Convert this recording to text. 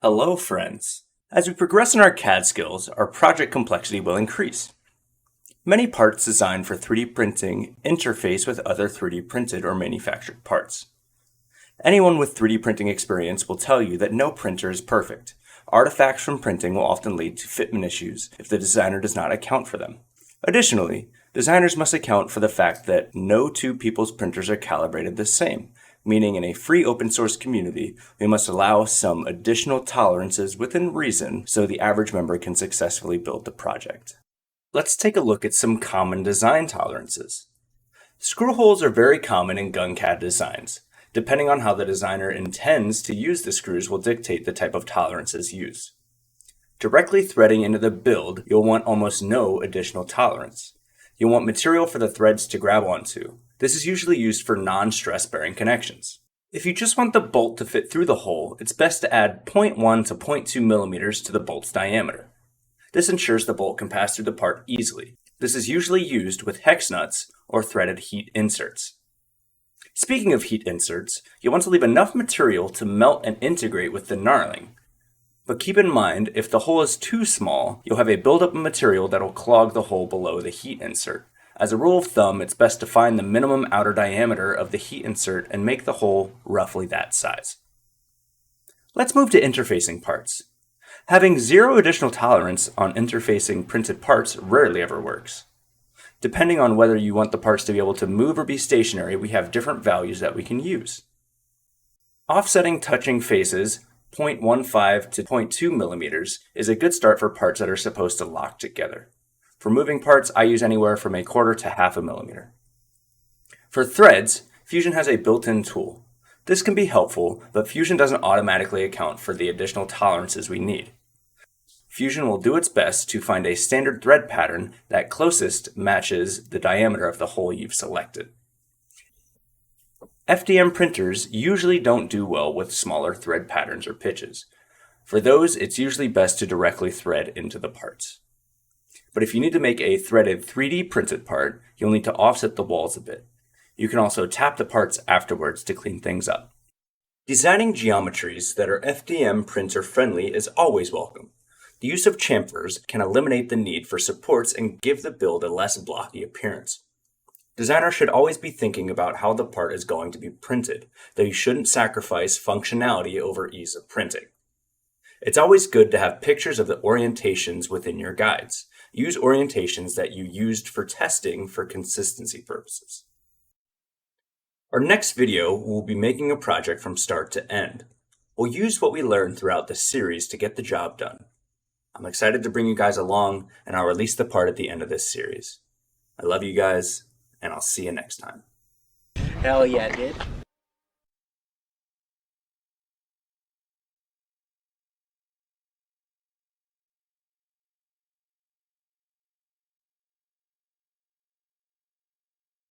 Hello, friends. As we progress in our CAD skills, our project complexity will increase. Many parts designed for 3D printing interface with other 3D printed or manufactured parts. Anyone with 3D printing experience will tell you that no printer is perfect. Artifacts from printing will often lead to fitment issues if the designer does not account for them. Additionally, designers must account for the fact that no two people's printers are calibrated the same, meaning in a free open source community, we must allow some additional tolerances within reason so the average member can successfully build the project. Let's take a look at some common design tolerances. Screw holes are very common in GunCAD designs. Depending on how the designer intends to use the screws will dictate the type of tolerances used. Directly threading into the build, you'll want almost no additional tolerance. You'll want material for the threads to grab onto. This is usually used for non-stress bearing connections. If you just want the bolt to fit through the hole, it's best to add 0.1 to 0.2 millimeters to the bolt's diameter. This ensures the bolt can pass through the part easily. This is usually used with hex nuts or threaded heat inserts. Speaking of heat inserts, you'll want to leave enough material to melt and integrate with the knurling. But keep in mind, if the hole is too small, you'll have a buildup of material that will clog the hole below the heat insert. As a rule of thumb, it's best to find the minimum outer diameter of the heat insert and make the hole roughly that size. Let's move to interfacing parts. Having zero additional tolerance on interfacing printed parts rarely ever works. Depending on whether you want the parts to be able to move or be stationary, we have different values that we can use. Offsetting touching faces 0.15 to 0.2 millimeters is a good start for parts that are supposed to lock together. For moving parts, I use anywhere from 1/4 to 1/2 millimeter. For threads, Fusion has a built-in tool. This can be helpful, but Fusion doesn't automatically account for the additional tolerances we need. Fusion will do its best to find a standard thread pattern that closest matches the diameter of the hole you've selected. FDM printers usually don't do well with smaller thread patterns or pitches. For those, it's usually best to directly thread into the parts. But if you need to make a threaded 3D printed part, you'll need to offset the walls a bit. You can also tap the parts afterwards to clean things up. Designing geometries that are FDM printer friendly is always welcome. The use of chamfers can eliminate the need for supports and give the build a less blocky appearance. Designers should always be thinking about how the part is going to be printed, though you shouldn't sacrifice functionality over ease of printing. It's always good to have pictures of the orientations within your guides. Use orientations that you used for testing for consistency purposes. Our next video will be making a project from start to end. We'll use what we learned throughout this series to get the job done. I'm excited to bring you guys along, and I'll release the part at the end of this series. I love you guys, and I'll see you next time. Hell yeah, dude.